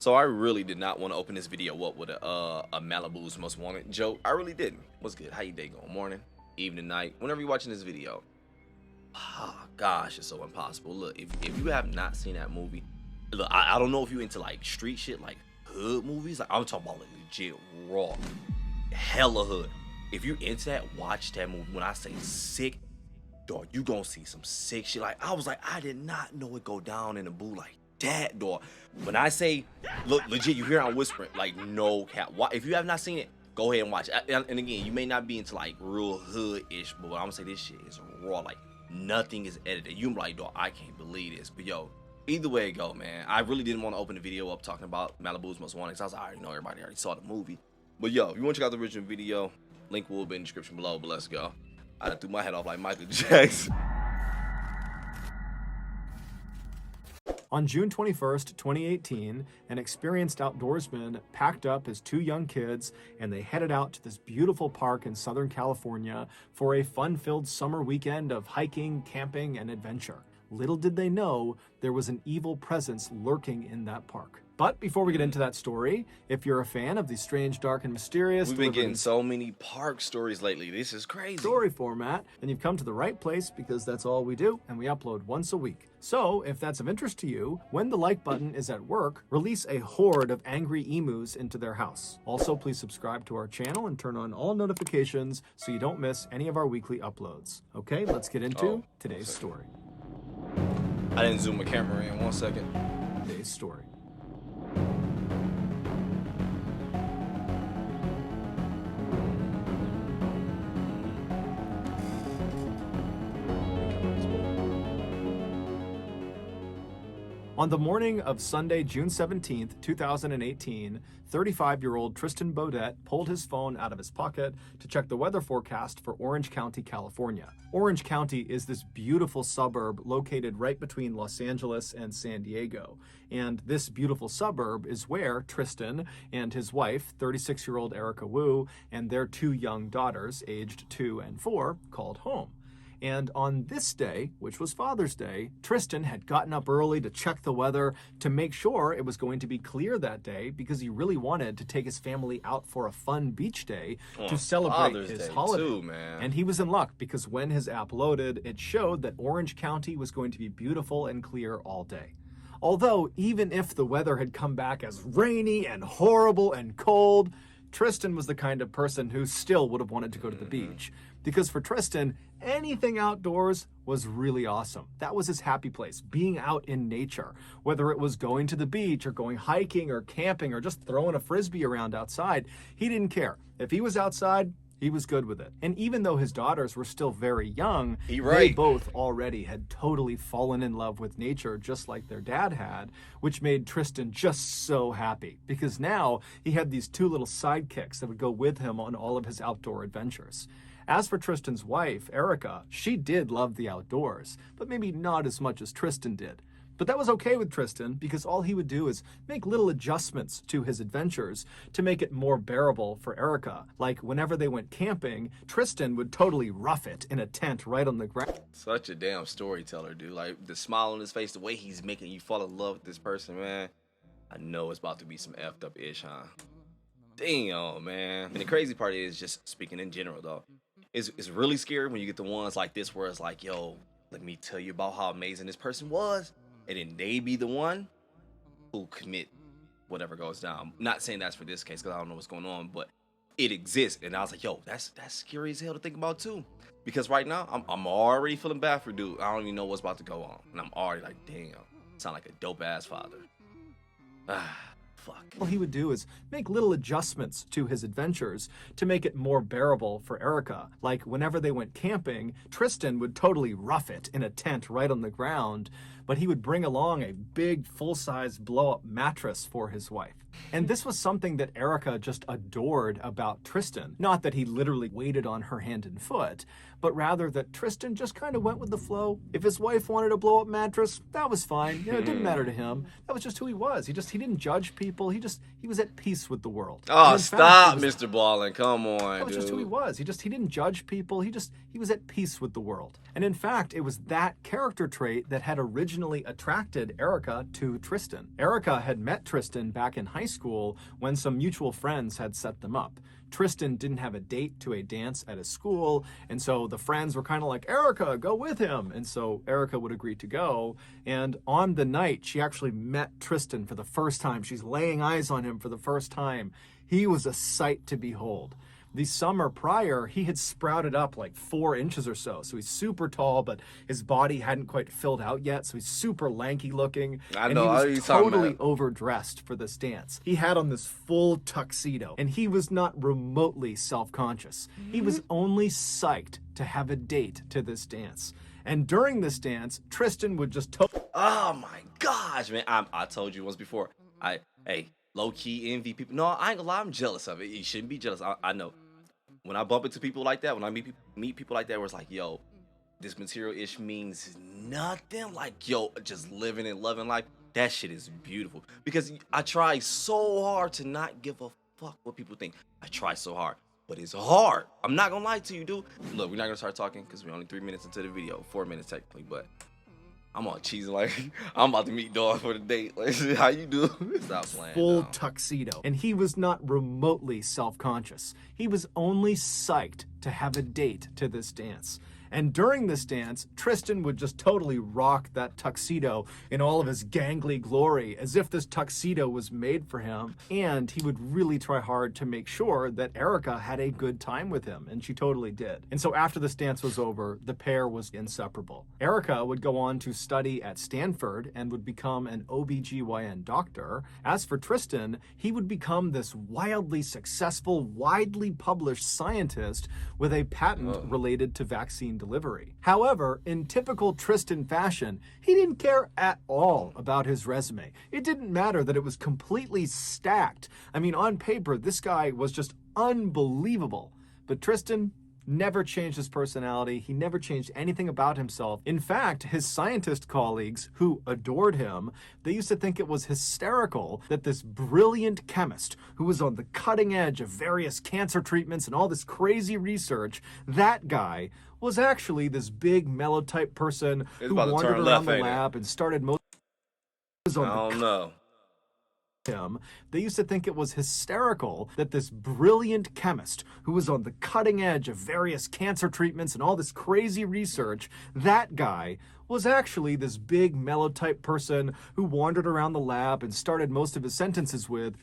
So I really did not want to open this video up with a Malibu's Most Wanted joke. I really didn't. What's good? How you day going? Morning, evening, night, whenever you're watching this video. Ah, gosh, it's so impossible. Look, if you have not seen that movie, look, I don't know if you into like street shit, like hood movies. Like I'm talking about like legit raw, hella hood. If you're into that, watch that movie. When I say sick, dog, you gonna see some sick shit. Like I was like, I did not know it go down in the boo like that, dog. When I say, look, legit, you hear I'm whispering, like no cap. If you have not seen it, go ahead and watch it. And again, you may not be into like real hood-ish, but I'm gonna say this shit is raw. Like nothing is edited. You like, dog, I can't believe this. But yo, either way it go, man. I really didn't want to open the video up talking about Malibu's Most Wanted, because I was like, I already know everybody already saw the movie. But yo, if you want to check out the original video, link will be in the description below. But let's go. I done threw my head off like Michael Jackson. On June 21st, 2018, an experienced outdoorsman packed up his two young kids and they headed out to this beautiful park in Southern California for a fun-filled summer weekend of hiking, camping, and adventure. Little did they know there was an evil presence lurking in that park. But before we get into that story, if you're a fan of the strange, dark, and mysterious, we've been getting so many park stories lately. This is crazy. Story format, then you've come to the right place, because that's all we do, and we upload once a week. So, if that's of interest to you, when the like button is at work, release a horde of angry emus into their house. Also, please subscribe to our channel and turn on all notifications so you don't miss any of our weekly uploads. Okay, let's get into today's story. I didn't zoom my camera in. 1 second. Today's story. On the morning of Sunday, June 17th, 2018, 35-year-old Tristan Baudet pulled his phone out of his pocket to check the weather forecast for Orange County, California. Orange County is this beautiful suburb located right between Los Angeles and San Diego. And this beautiful suburb is where Tristan and his wife, 36-year-old Erica Wu, and their two young daughters, aged 2 and 4, called home. And on this day, which was Father's Day, Tristan had gotten up early to check the weather to make sure it was going to be clear that day, because he really wanted to take his family out for a fun beach day to celebrate Father's his Day holiday. too, man. And he was in luck, because when his app loaded, it showed that Orange County was going to be beautiful and clear all day. Although, even if the weather had come back as rainy and horrible and cold, Tristan was the kind of person who still would have wanted to go to the beach. Because for Tristan, anything outdoors was really awesome. That was his happy place, being out in nature. Whether it was going to the beach or going hiking or camping or just throwing a frisbee around outside, he didn't care. If he was outside, he was good with it. And even though his daughters were still very young, they both already had totally fallen in love with nature, just like their dad had, which made Tristan just so happy, because now he had these two little sidekicks that would go with him on all of his outdoor adventures. As for Tristan's wife, Erica, she did love the outdoors, but maybe not as much as Tristan did. But that was okay with Tristan, because all he would do is make little adjustments to his adventures to make it more bearable for Erica. Like whenever they went camping, Tristan would totally rough it in a tent right on the ground. Such a damn storyteller, dude. Like the smile on his face, the way he's making you fall in love with this person, man. I know it's about to be some effed up ish, huh? Damn, man. And the crazy part is, just speaking in general though, it's really scary when you get the ones like this where it's like, yo, let me tell you about how amazing this person was, and then they be the one who commit whatever goes down. Not saying that's for this case, because I don't know what's going on, but it exists. And I was like, yo, that's scary as hell to think about too. Because right now, I'm already feeling bad for dude. I don't even know what's about to go on. And I'm already like, damn, sound like a dope ass father. Fuck. All he would do is make little adjustments to his adventures to make it more bearable for Erica. Like whenever they went camping, Tristan would totally rough it in a tent right on the ground, but he would bring along a big full-size blow-up mattress for his wife. And this was something that Erica just adored about Tristan. Not that he literally waited on her hand and foot, but rather that Tristan just kind of went with the flow. If his wife wanted a blow-up mattress, that was fine. You know, it didn't matter to him. That was just who he was. He didn't judge people. He was at peace with the world. Oh, stop, Mrballen. Come on, that was just who he was. He didn't judge people. He was at peace with the world. And in fact, it was that character trait that had originally originally attracted Erica to Tristan. Erica had met Tristan back in high school when some mutual friends had set them up. Tristan didn't have a date to a dance at his school, and so the friends were kind of like, Erica, go with him. And so Erica would agree to go. And on the night, she actually met Tristan for the first time. She's laying eyes on him for the first time. He was a sight to behold. The summer prior, he had sprouted up like 4 inches or so. So he's super tall, but his body hadn't quite filled out yet. So he's super lanky looking. I know. And he was totally overdressed for this dance. He had on this full tuxedo, and he was not remotely self-conscious. He was only psyched to have a date to this dance. And during this dance, Tristan would just oh my gosh, man. I told you once before. Hey, low-key envy people. No, I ain't gonna lie, I'm jealous of it. You shouldn't be jealous. I know. When I bump into people like that, when I meet people like that, where it's like, yo, this material-ish means nothing. Like, yo, just living and loving life. That shit is beautiful. Because I try so hard to not give a fuck what people think. I try so hard. But it's hard. I'm not gonna lie to you, dude. Look, we're not gonna start talking because we're only 3 minutes into the video. 4 minutes technically, but I'm on cheese like I'm about to meet Dawn for the date. Like, how you do? Stop playing. Full tuxedo. And he was not remotely self-conscious. He was only psyched to have a date to this dance. And during this dance, Tristan would just totally rock that tuxedo in all of his gangly glory, as if this tuxedo was made for him. And he would really try hard to make sure that Erica had a good time with him, and she totally did. And so after this dance was over, the pair was inseparable. Erica would go on to study at Stanford and would become an OBGYN doctor. As for Tristan, he would become this wildly successful, widely published scientist with a patent related to vaccine delivery. However, in typical Tristan fashion, he didn't care at all about his resume. It didn't matter that it was completely stacked. I mean, on paper, this guy was just unbelievable. But Tristan never changed his personality. He never changed anything about himself. In fact, his scientist colleagues, who adored him, they used to think it was hysterical that this brilliant chemist who was on the cutting edge of various cancer treatments and all this crazy research, that guy was actually this big mellow type person who wandered around the lab and started most I don't know. They used to think it was hysterical that this brilliant chemist who was on the cutting edge of various cancer treatments and all this crazy research, that guy was actually this big mellow type person who wandered around the lab and started most of his sentences with,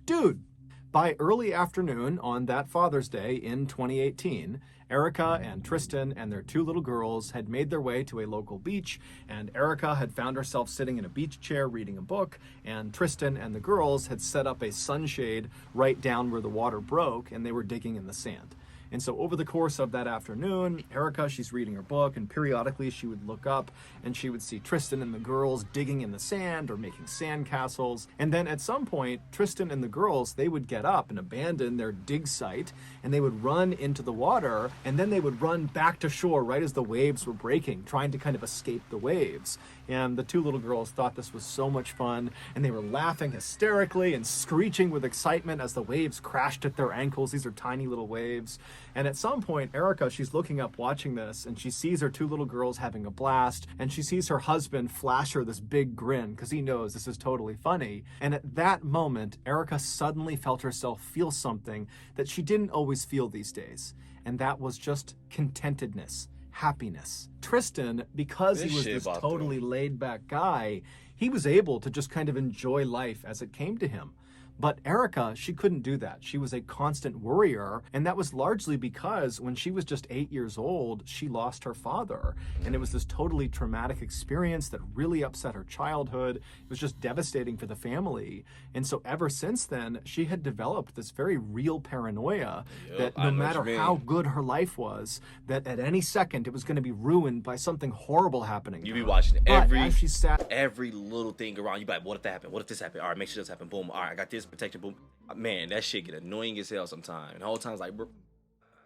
"Dude." By early afternoon on that Father's Day in 2018, Erica and Tristan and their 2 little girls had made their way to a local beach, and Erica had found herself sitting in a beach chair reading a book, and Tristan and the girls had set up a sunshade right down where the water broke, and they were digging in the sand. And so over the course of that afternoon, Erica, she's reading her book, and periodically she would look up and she would see Tristan and the girls digging in the sand or making sand castles. And then at some point, Tristan and the girls, they would get up and abandon their dig site, and they would run into the water, and then they would run back to shore right as the waves were breaking, trying to kind of escape the waves. And the 2 little girls thought this was so much fun, and they were laughing hysterically and screeching with excitement as the waves crashed at their ankles. These are tiny little waves. And at some point, Erica, she's looking up watching this, and she sees her 2 little girls having a blast, and she sees her husband flash her this big grin because he knows this is totally funny. And at that moment, Erica suddenly felt herself feel something that she didn't always feel these days, and that was just contentedness, happiness. Tristan, because he was this totally laid-back guy, he was able to just kind of enjoy life as it came to him. But Erica, she couldn't do that. She was a constant worrier, and that was largely because when she was just 8 years old, she lost her father. And it was this totally traumatic experience that really upset her childhood. It was just devastating for the family. And so ever since then, she had developed this very real paranoia that no matter how good her life was, that at any second it was going to be ruined by something horrible happening. You be watching every little thing around. You be like, what if that happened? What if this happened? All right, make sure this happened. Boom. All right, I got this protection. Boom. Man, that shit get annoying as hell sometimes. And the whole time it's like, bro,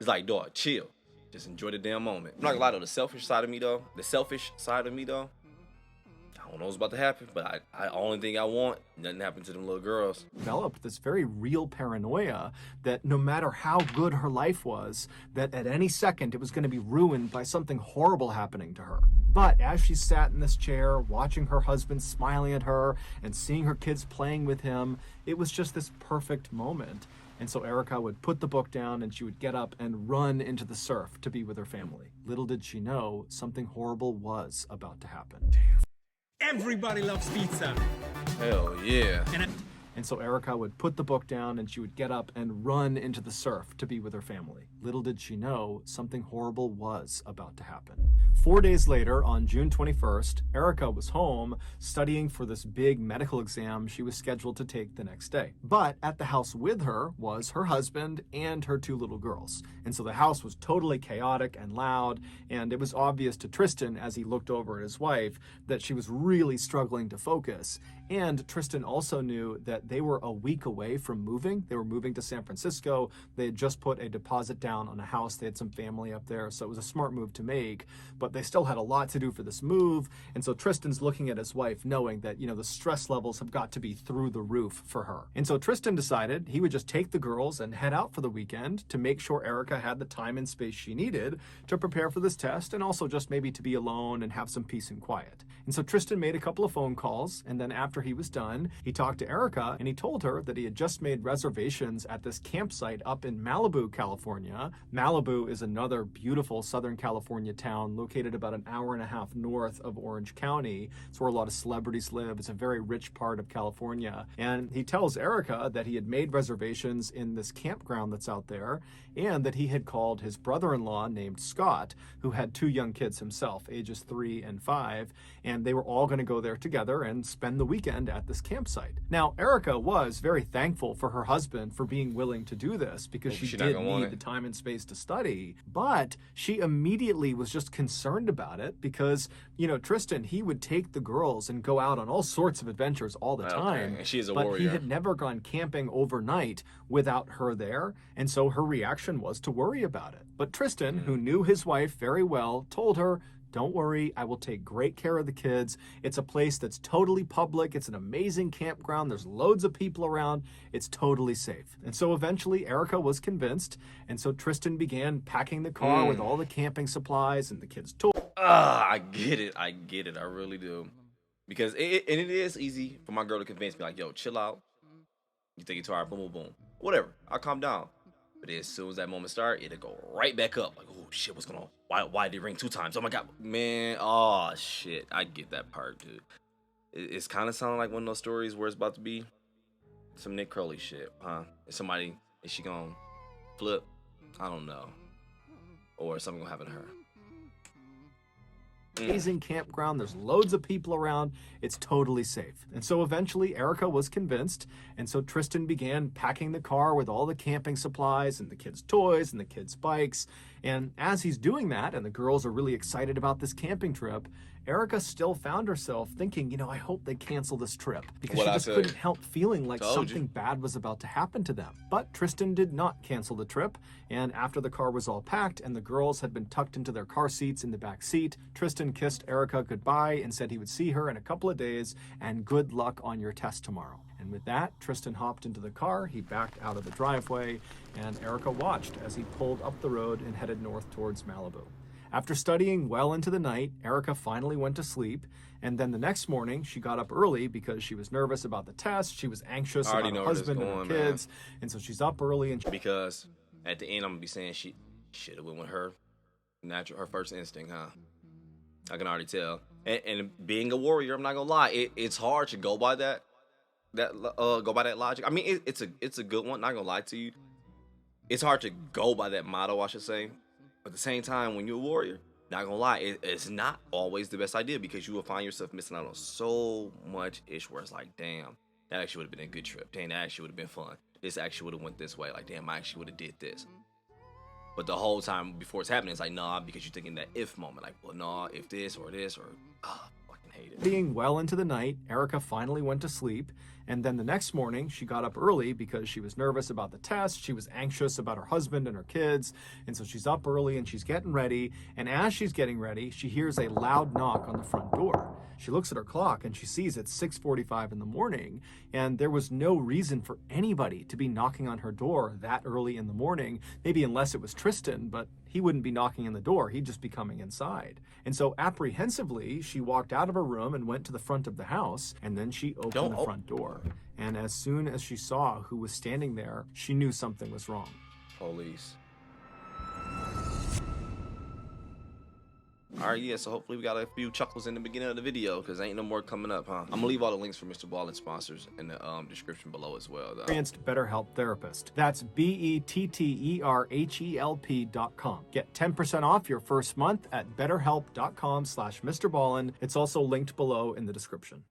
it's like, dog, chill. Just enjoy the damn moment. I'm not gonna lie though, the selfish side of me though, I don't know what's about to happen, but I only thing I want, nothing happened to them little girls. Developed this very real paranoia that no matter how good her life was, that at any second it was going to be ruined by something horrible happening to her. But as she sat in this chair, watching her husband smiling at her and seeing her kids playing with him, it was just this perfect moment. And so Erica would put the book down and she would get up and run into the surf to be with her family. Little did she know, something horrible was about to happen. Everybody loves pizza. Hell yeah. And so Erica would put the book down and she would get up and run into the surf to be with her family. Little did she know, something horrible was about to happen. 4 days later, on June 21st, Erica was home studying for this big medical exam she was scheduled to take the next day. But at the house with her was her husband and her 2 little girls. And so the house was totally chaotic and loud, and it was obvious to Tristan as he looked over at his wife that she was really struggling to focus. And Tristan also knew that they were a week away from moving. They were moving to San Francisco. They had just put a deposit down on a house. They had some family up there, so it was a smart move to make. But they still had a lot to do for this move. And so Tristan's looking at his wife, knowing that, the stress levels have got to be through the roof for her. And so Tristan decided he would just take the girls and head out for the weekend to make sure Erica had the time and space she needed to prepare for this test, and also just maybe to be alone and have some peace and quiet. And so Tristan made a couple of phone calls, and then after he was done, he talked to Erica and he told her that he had just made reservations at this campsite up in Malibu, California. Malibu is another beautiful Southern California town located about an hour and a half north of Orange County. It's where a lot of celebrities live. It's a very rich part of California. And he tells Erica that he had made reservations in this campground that's out there, and that he had called his brother-in-law named Scott, who had 2 young kids himself, ages 3 and 5, and they were all going to go there together and spend the weekend at this campsite. Now, Erica was very thankful for her husband for being willing to do this, because she did need the time and space to study, but she immediately was just concerned about it because, Tristan, he would take the girls and go out on all sorts of adventures all the time. And she's a but warrior. He had never gone camping overnight without her there, and so her reaction was to worry about it. But Tristan, who knew his wife very well, told her, "Don't worry, I will take great care of the kids. It's a place that's totally public. It's an amazing campground. There's loads of people around. It's totally safe." And so eventually Erica was convinced, and so Tristan began packing the car with all the camping supplies and the kids' toys. I get it. I really do. Because it is easy for my girl to convince me, like, yo, chill out. You think it's hard, boom, boom, boom. Whatever, I'll calm down. But as soon as that moment starts, it'll go right back up. Like, oh shit, what's going on? Why did it ring 2 times? Oh my god, man. Oh shit, I get that part, dude. It's kind of sounding like one of those stories where it's about to be some Nick Crowley shit, huh? Is she gonna flip? I don't know. Or is something gonna happen to her? Amazing campground. There's loads of people around. It's totally safe. And so eventually Erica was convinced, and so Tristan began packing the car with all the camping supplies and the kids' toys and the kids' bikes. And as he's doing that, and the girls are really excited about this camping trip, Erica still found herself thinking, I hope they cancel this trip, because she just couldn't help feeling like something bad was about to happen to them. But Tristan did not cancel the trip, and after the car was all packed and the girls had been tucked into their car seats in the back seat, Tristan kissed Erica goodbye and said he would see her in a couple of days, and good luck on your test tomorrow. And with that, Tristan hopped into the car, he backed out of the driveway, and Erica watched as he pulled up the road and headed north towards Malibu. After studying well into the night, Erica finally went to sleep, and then the next morning she got up early because she was nervous about the test. She was anxious about her husband and her kids, and so she's up early. And because at the end I'm gonna be saying she should have went with her first instinct, huh? I can already tell. And being a warrior, I'm not gonna lie, it's hard to go by that logic. I mean, it's a good one. Not gonna lie to you, it's hard to go by that motto, I should say. But at the same time, when you're a warrior, not gonna lie, it's not always the best idea, because you will find yourself missing out on so much ish where it's like, damn, that actually would have been a good trip. Damn, that actually would have been fun. This actually would have went this way. Like, damn, I actually would have did this. But the whole time before it's happening, it's like, nah, because you're thinking that if moment. Like, well, nah, if this, or I fucking hate it. Being well into the night, Erica finally went to sleep, And then the next morning, she got up early because she was nervous about the test. She was anxious about her husband and her kids. And so she's up early and she's getting ready. And as she's getting ready, she hears a loud knock on the front door. She looks at her clock and she sees it's 6:45 in the morning, and there was no reason for anybody to be knocking on her door that early in the morning, maybe unless it was Tristan, but he wouldn't be knocking on the door, he'd just be coming inside. And so apprehensively, she walked out of her room and went to the front of the house, and then she opened the front door. And as soon as she saw who was standing there, she knew something was wrong. Police. All right, yeah, so hopefully we got a few chuckles in the beginning of the video, because ain't no more coming up, huh? I'm gonna leave all the links for Mrballen sponsors in the description below as well, though. Experienced BetterHelp therapist. That's BetterHelp.com. Get 10% off your first month at betterhelp.com/Mrballen. It's also linked below in the description.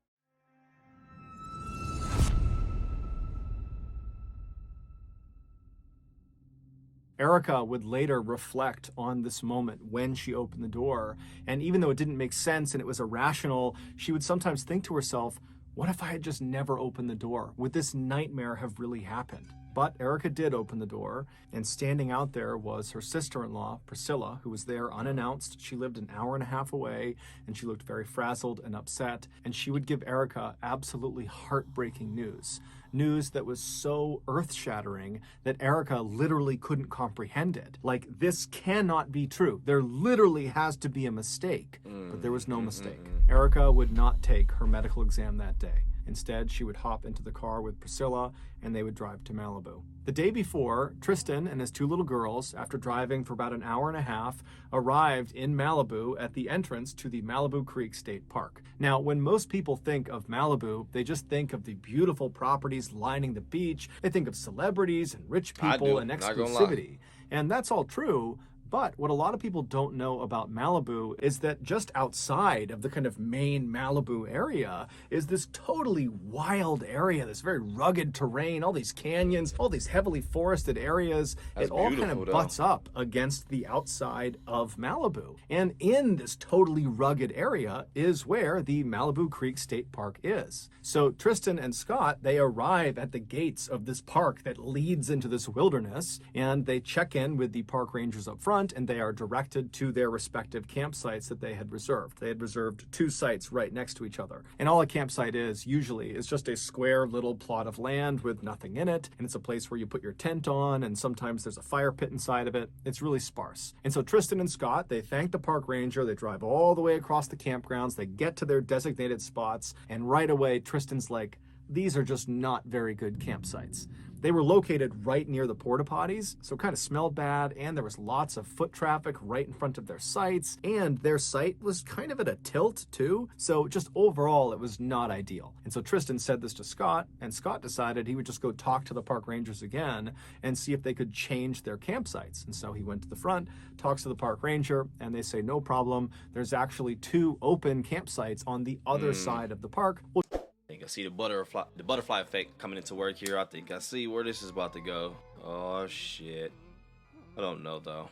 Erica would later reflect on this moment when she opened the door, and even though it didn't make sense and it was irrational, she would sometimes think to herself, what if I had just never opened the door? Would this nightmare have really happened? But Erica did open the door, and standing out there was her sister-in-law, Priscilla, who was there unannounced. She lived an hour and a half away, and she looked very frazzled and upset, and she would give Erica absolutely heartbreaking news. News that was so earth-shattering that Erica literally couldn't comprehend it. Like, this cannot be true. There literally has to be a mistake. But there was no mistake. Erica would not take her medical exam that day. Instead, she would hop into the car with Priscilla, and they would drive to Malibu. The day before, Tristan and his two little girls, after driving for about an hour and a half, arrived in Malibu at the entrance to the Malibu Creek State Park. Now, when most people think of Malibu, they just think of the beautiful properties lining the beach. They think of celebrities and rich people and exclusivity. And that's all true. But what a lot of people don't know about Malibu is that just outside of the kind of main Malibu area is this totally wild area, this very rugged terrain, all these canyons, all these heavily forested areas. It all kind of butts up against the outside of Malibu. And in this totally rugged area is where the Malibu Creek State Park is. So Tristan and Scott, they arrive at the gates of this park that leads into this wilderness, and they check in with the park rangers up front, and they are directed to their respective campsites that they had reserved. They had reserved two sites right next to each other. And all a campsite is usually is just a square little plot of land with nothing in it, and it's a place where you put your tent on, and sometimes there's a fire pit inside of it. It's really sparse. And so Tristan and Scott, they thank the park ranger, they drive all the way across the campgrounds, they get to their designated spots, and right away Tristan's like, these are just not very good campsites. They were located right near the porta potties, so it kind of smelled bad, and there was lots of foot traffic right in front of their sites, and their site was kind of at a tilt too, so just overall it was not ideal. And so Tristan said this to Scott, and Scott decided he would just go talk to the park rangers again and see if they could change their campsites. And so he went to the front, talks to the park ranger, and they say, no problem, there's actually two open campsites on the other side of the park. I think I see the butterfly effect coming into work here. I think I see where this is about to go. Oh shit. I don't know though.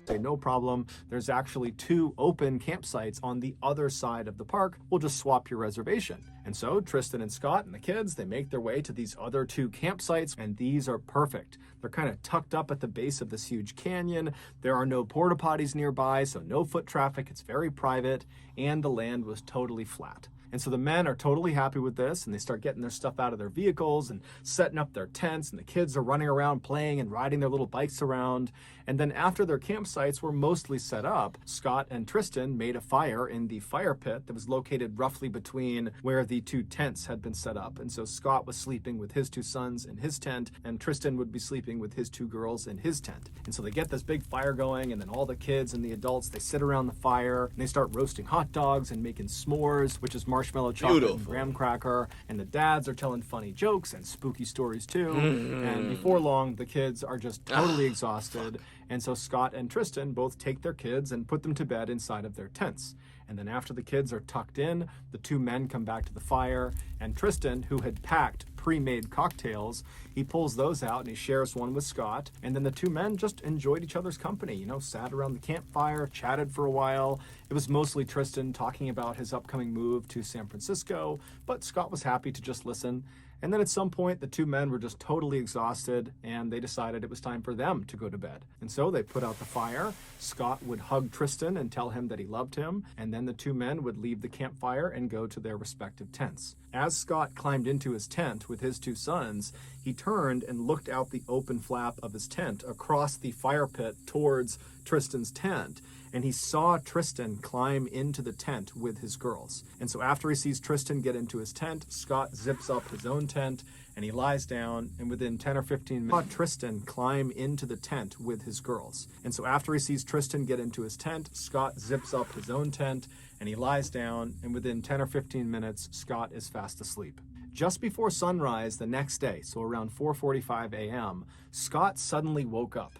Say, no problem, there's actually two open campsites on the other side of the park. We'll just swap your reservation. And so Tristan and Scott and the kids, they make their way to these other two campsites, and these are perfect. They're kind of tucked up at the base of this huge canyon. There are no porta potties nearby, so no foot traffic. It's very private, and the land was totally flat. And so the men are totally happy with this, and they start getting their stuff out of their vehicles and setting up their tents, and the kids are running around playing and riding their little bikes around. And then after their campsites were mostly set up, Scott and Tristan made a fire in the fire pit that was located roughly between where the two tents had been set up. And so Scott was sleeping with his two sons in his tent, and Tristan would be sleeping with his two girls in his tent. And so they get this big fire going, and then all the kids and the adults, they sit around the fire, and they start roasting hot dogs and making s'mores, which is marshmallow chocolate and graham cracker, and the dads are telling funny jokes and spooky stories too. And before long, the kids are just totally exhausted, and so Scott and Tristan both take their kids and put them to bed inside of their tents. And then after the kids are tucked in, the two men come back to the fire, and Tristan, who had packed pre-made cocktails. He pulls those out and he shares one with Scott. And then the two men just enjoyed each other's company, you know, sat around the campfire, chatted for a while. It was mostly Tristan talking about his upcoming move to San Francisco, but Scott was happy to just listen. And then at some point, the two men were just totally exhausted, and they decided it was time for them to go to bed. And so they put out the fire. Scott would hug Tristan and tell him that he loved him, and then the two men would leave the campfire and go to their respective tents. As Scott climbed into his tent with his two sons, he turned and looked out the open flap of his tent across the fire pit towards Tristan's tent, and he saw Tristan climb into the tent with his girls. And so after he sees Tristan get into his tent, Scott zips up his own tent and he lies down, and within 10 or 15 minutes, Tristan climb into the tent with his girls. And so after he sees Tristan get into his tent, Scott zips up his own tent and he lies down, and within 10 or 15 minutes, Scott is fast asleep. Just before sunrise the next day, so around 4:45 a.m., Scott suddenly woke up.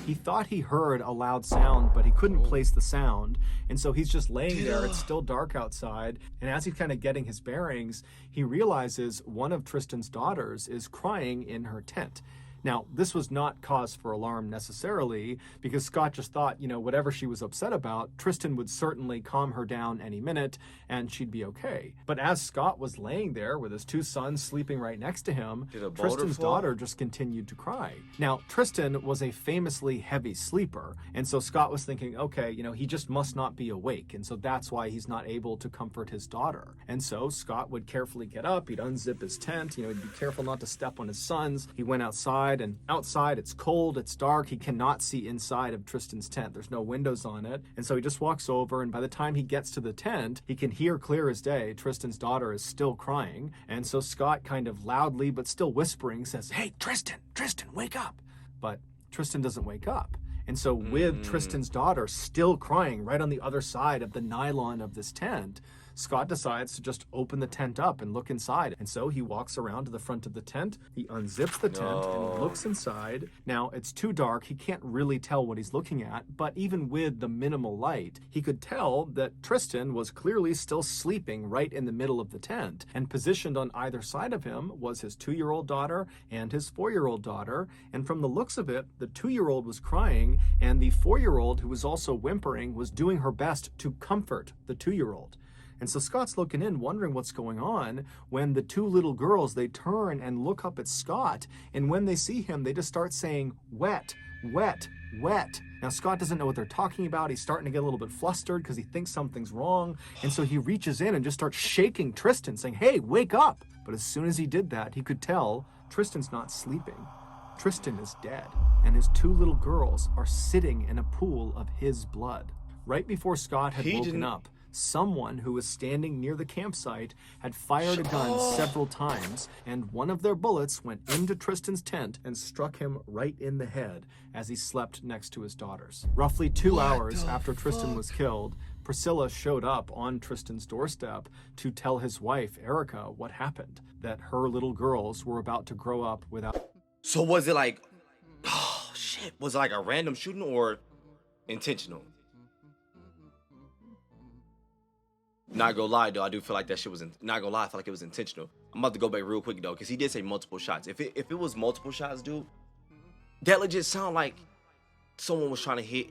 He thought he heard a loud sound, but he couldn't place the sound. And so he's just laying there. It's still dark outside. And as he's kind of getting his bearings, he realizes one of Tristan's daughters is crying in her tent. Now, this was not cause for alarm necessarily, because Scott just thought, you know, whatever she was upset about, Tristan would certainly calm her down any minute and she'd be okay. But as Scott was laying there with his two sons sleeping right next to him, Tristan's daughter just continued to cry. Now, Tristan was a famously heavy sleeper, and so Scott was thinking, okay, you know, he just must not be awake, and so that's why he's not able to comfort his daughter. And so Scott would carefully get up, he'd unzip his tent, you know, he'd be careful not to step on his sons. He went outside, and outside it's cold, it's dark, he cannot see inside of Tristan's tent. There's no windows on it. And so he just walks over, and by the time he gets to the tent, he can hear clear as day Tristan's daughter is still crying. And so Scott kind of loudly but still whispering says, "Hey, Tristan, wake up." But Tristan doesn't wake up. And so with Tristan's daughter still crying right on the other side of the nylon of this tent, Scott decides to just open the tent up and look inside. And so he walks around to the front of the tent, he unzips the tent, and he looks inside. Now, it's too dark, he can't really tell what he's looking at, but even with the minimal light, he could tell that Tristan was clearly still sleeping right in the middle of the tent, and positioned on either side of him was his 2-year-old daughter and his 4-year-old daughter, and from the looks of it, the 2-year-old was crying, and the 4-year-old, who was also whimpering, was doing her best to comfort the 2-year-old. And so Scott's looking in, wondering what's going on, when the two little girls, they turn and look up at Scott, and when they see him, they just start saying, "Wet, wet, wet." Now, Scott doesn't know what they're talking about. He's starting to get a little bit flustered because he thinks something's wrong, and so he reaches in and just starts shaking Tristan, saying, "Hey, wake up!" But as soon as he did that, he could tell Tristan's not sleeping. Tristan is dead, and his two little girls are sitting in a pool of his blood. Right before Scott had woken up, someone who was standing near the campsite had fired a gun several times, and one of their bullets went into Tristan's tent and struck him right in the head as he slept next to his daughters. Roughly 2 hours after Tristan was killed, Priscilla showed up on Tristan's doorstep to tell his wife, Erica, what happened, that her little girls were about to grow up without... So was it like, oh shit, was it like a random shooting or intentional? Not gonna lie though, I do feel like that shit was not gonna lie, I feel like it was intentional. I'm about to go back real quick though, because he did say multiple shots. If it was multiple shots, dude, that legit sound like someone was trying to hit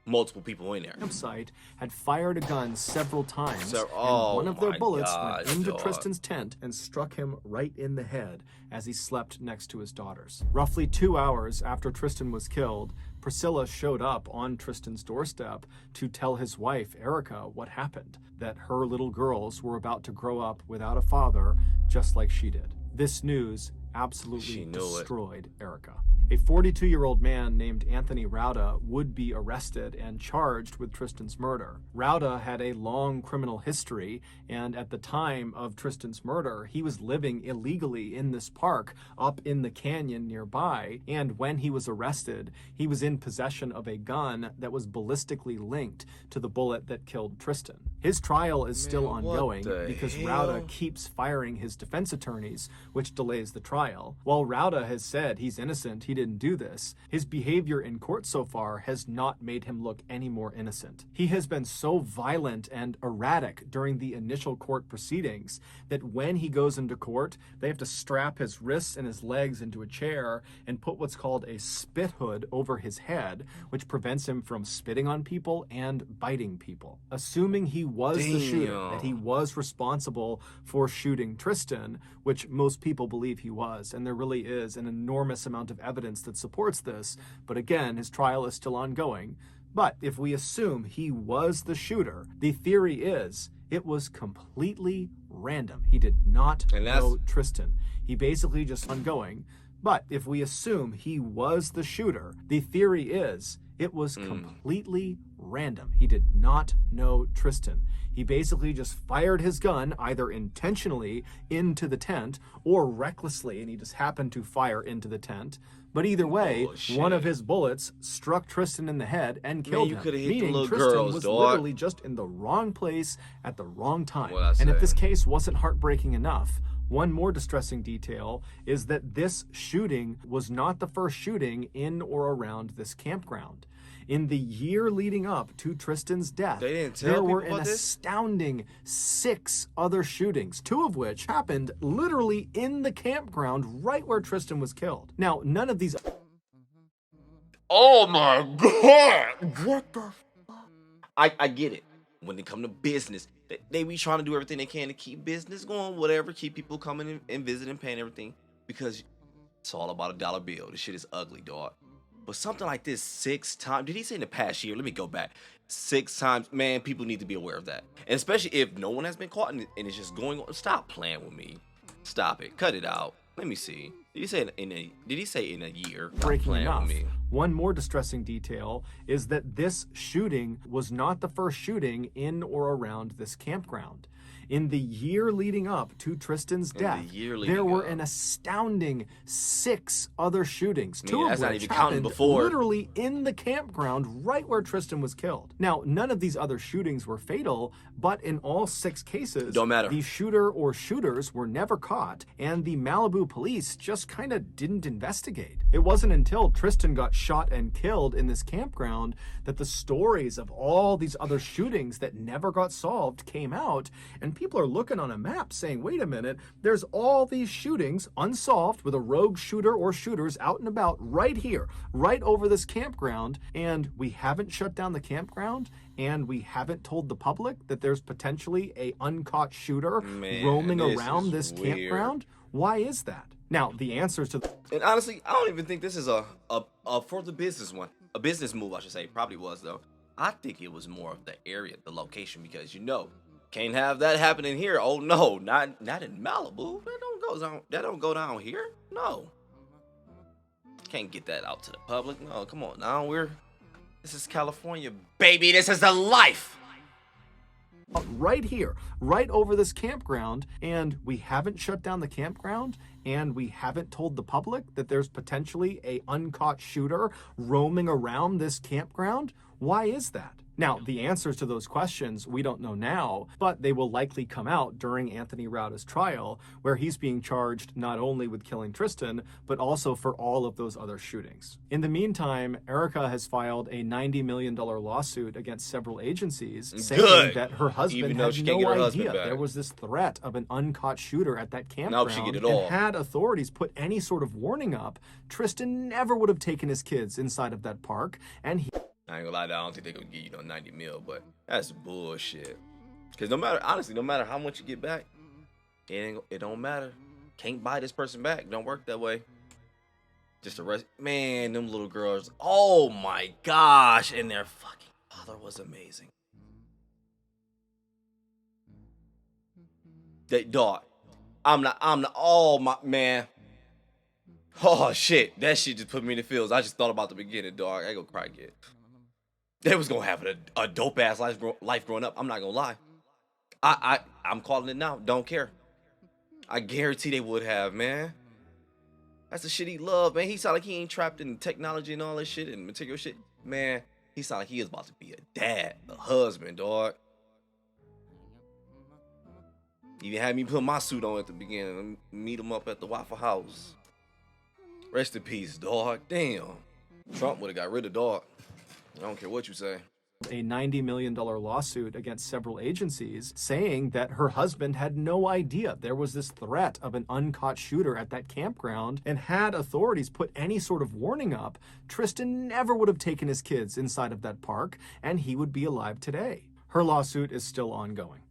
multiple people in there. Campsite had fired a gun several times, and one of their bullets went into Tristan's tent and struck him right in the head as he slept next to his daughters. Roughly 2 hours after Tristan was killed, Priscilla showed up on Tristan's doorstep to tell his wife, Erica, what happened, that her little girls were about to grow up without a father, just like she did. This news absolutely destroyed Erica. A 42-year-old man named Anthony Rauda would be arrested and charged with Tristan's murder. Rauda had a long criminal history, and at the time of Tristan's murder, he was living illegally in this park up in the canyon nearby, and when he was arrested, he was in possession of a gun that was ballistically linked to the bullet that killed Tristan. His trial is still ongoing because Rauda keeps firing his defense attorneys, which delays the trial. While Rauda has said he's innocent, he did didn't do this, his behavior in court so far has not made him look any more innocent. He has been so violent and erratic during the initial court proceedings that when he goes into court, they have to strap his wrists and his legs into a chair and put what's called a spit hood over his head, which prevents him from spitting on people and biting people. Assuming he was the shooter, that he was responsible for shooting Tristan, which most people believe he was, and there really is an enormous amount of evidence that supports this, but again, his trial is still ongoing. But if we assume he was the shooter, the theory is it was completely random. He did not know Tristan. He basically just ongoing. But if we assume he was the shooter, the theory is it was completely random. He did not know Tristan. He basically just fired his gun either intentionally into the tent or recklessly, and he just happened to fire into the tent. But either way, one of his bullets struck Tristan in the head and killed him. Meaning Tristan was literally just in the wrong place at the wrong time. And if this case wasn't heartbreaking enough, one more distressing detail is that this shooting was not the first shooting in or around this campground. In the year leading up to Tristan's death, there were an astounding 6 other shootings, 2 of which happened literally in the campground right where Tristan was killed. Now, none of these... Oh my God! What the fuck? I get it. When they come to business, they be trying to do everything they can to keep business going, whatever, keep people coming and visiting, paying everything, because it's all about a dollar bill. This shit is ugly, dog. But something like this 6 times, did he say in the past year? Let me go back. 6 times, man, people need to be aware of that. And especially if no one has been caught and it's just going on. Stop playing with me. Stop it. Cut it out. Let me see. Did he say in a year? Breaking enough. One more distressing detail is that this shooting was not the first shooting in or around this campground. In the year leading up to Tristan's death, there were an astounding 6 other shootings, 2 of which happened literally in the campground right where Tristan was killed. Now, none of these other shootings were fatal, but in all 6 cases, the shooter or shooters were never caught, and the Malibu police just kind of didn't investigate. It wasn't until Tristan got shot and killed in this campground that the stories of all these other shootings that never got solved came out, and people are looking on a map saying, wait a minute, there's all these shootings unsolved with a rogue shooter or shooters out and about right here, right over this campground, and we haven't shut down the campground, and we haven't told the public that there's potentially a uncaught shooter roaming around this campground. Why is that? Now, the answers to... And honestly, I don't even think this is a for the business one. A business move, I should say. Probably was, though. I think it was more of the area, the location, because, you know, can't have that happening here. Oh, no, not in Malibu. That don't go down here. No. Can't get that out to the public. No, come on now. This is California, baby. This is the life. Right here, right over this campground, and we haven't shut down the campground, and we haven't told the public that there's potentially a uncaught shooter roaming around this campground. Why is that? Now, the answers to those questions we don't know now, but they will likely come out during Anthony Rauda's trial, where he's being charged not only with killing Tristan, but also for all of those other shootings. In the meantime, Erica has filed a $90 million lawsuit against several agencies, saying that her husband had no idea there was this threat of an uncaught shooter at that campground, and had authorities put any sort of warning up, Tristan never would have taken his kids inside of that park, and he... I ain't gonna lie, I don't think they're gonna give you no 90 mil, but that's bullshit. Because no matter how much you get back, it don't matter. Can't buy this person back. Don't work that way. Just arrest. Man, them little girls. Oh my gosh. And their fucking father was amazing. They dog. Oh my man. Oh shit. That shit just put me in the feels. I just thought about the beginning, dog. I ain't gonna cry again. They was gonna have a dope ass life growing up. I'm not gonna lie. I'm calling it now. Don't care. I guarantee they would have, man. That's the shit he loved, man. He sound like he ain't trapped in technology and all that shit and material shit. Man, he sound like he is about to be a dad, a husband, dog. Even had me put my suit on at the beginning and meet him up at the Waffle House. Rest in peace, dog. Damn. Trump would have got rid of dog. I don't care what you say. A $90 million lawsuit against several agencies saying that her husband had no idea there was this threat of an uncaught shooter at that campground, and had authorities put any sort of warning up, Tristan never would have taken his kids inside of that park and he would be alive today. Her lawsuit is still ongoing.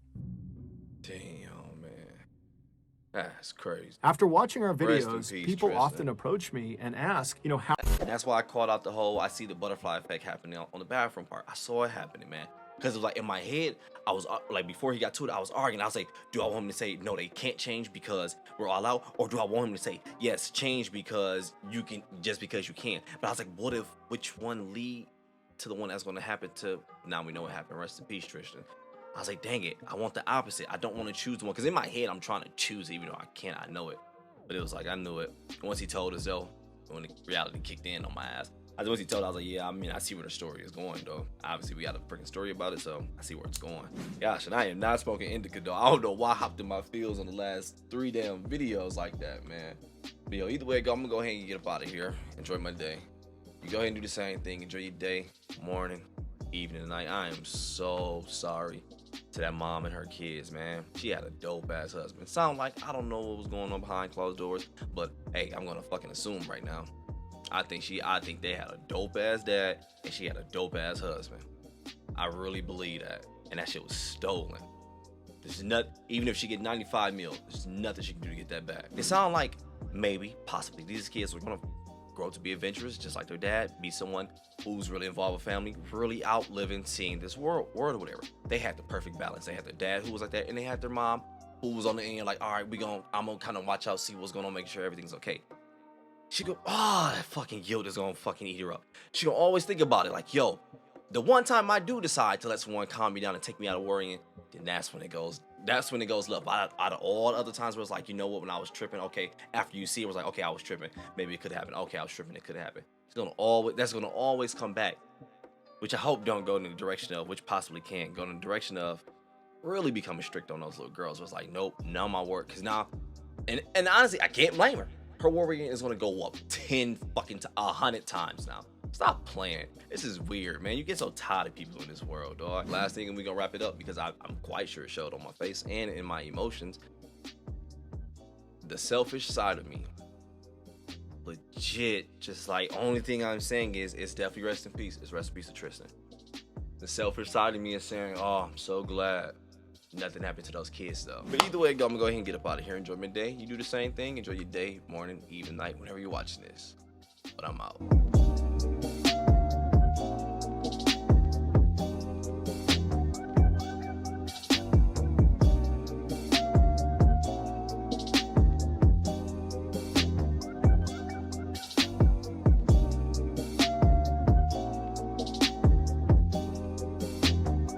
Damn, man. That's crazy. After watching our Rest in videos, peace, people Tristan. often approach me and ask, how That's why I called out the whole I see the butterfly effect happening on the bathroom part. I saw it happening, man. Because it was like in my head, I was like, before he got to it, I was arguing. I was like, do I want him to say, no, they can't change because we're all out? Or do I want him to say, yes, change because you can, just because you can? But I was like, what if, which one lead to the one that's going to happen to, now we know what happened. Rest in peace, Tristan. I was like, dang it, I want the opposite. I don't want to choose the one. Because in my head, I'm trying to choose it, even though I can't, I know it. But it was like, I knew it. Once he told us, though, when the reality kicked in on my ass, once he told, I was like, yeah, I mean, I see where the story is going, though. Obviously, we got a freaking story about it, so I see where it's going. Gosh, and I am not smoking indica, though. I don't know why I hopped in my feels on the last 3 damn videos like that, man. But yo, either way, I'm gonna go ahead and get up out of here. Enjoy my day. You go ahead and do the same thing. Enjoy your day, morning, evening, night. I am so sorry to that mom and her kids, man. She had a dope ass husband. Sound like I don't know what was going on behind closed doors, but hey, I'm gonna fucking assume right now. I think they had a dope ass dad and she had a dope ass husband. I really believe that. And that shit was stolen. There's even if she get 95 mil, there's nothing she can do to get that back. It sound like maybe, possibly, these kids are gonna grow to be adventurous, just like their dad, be someone who's really involved with family, really outliving seeing this world or whatever. They had the perfect balance. They had their dad who was like that, and they had their mom who was on the end like, all right, I'm gonna kind of watch out, see what's going on, make sure everything's okay. She go, that fucking guilt is gonna fucking eat her up. She gonna always think about it like, yo, the one time I do decide to let someone calm me down and take me out of worrying, then that's when it goes left. Out of all the other times where it's like, you know what, when I was tripping, okay, after you see it was like, okay, I was tripping, maybe it could happen. Okay, I was tripping, it could happen. That's gonna always come back, which I hope don't go in the direction of, which possibly can go in the direction of really becoming strict on those little girls. It was like, nope, none of my work, because now, and honestly, I can't blame her. Her worrying is gonna go up 100 times now. Stop playing. This is weird, man. You get so tired of people in this world, dog. Last thing, and we gonna wrap it up because I'm quite sure it showed on my face and in my emotions. The selfish side of me, legit, just like only thing I'm saying is it's definitely rest in peace. It's rest in peace to Tristan. The selfish side of me is saying, oh, I'm so glad nothing happened to those kids, though. But either way, I'm gonna go ahead and get up out of here. Enjoy my day. You do the same thing. Enjoy your day, morning, evening, night, whenever you're watching this. But I'm out.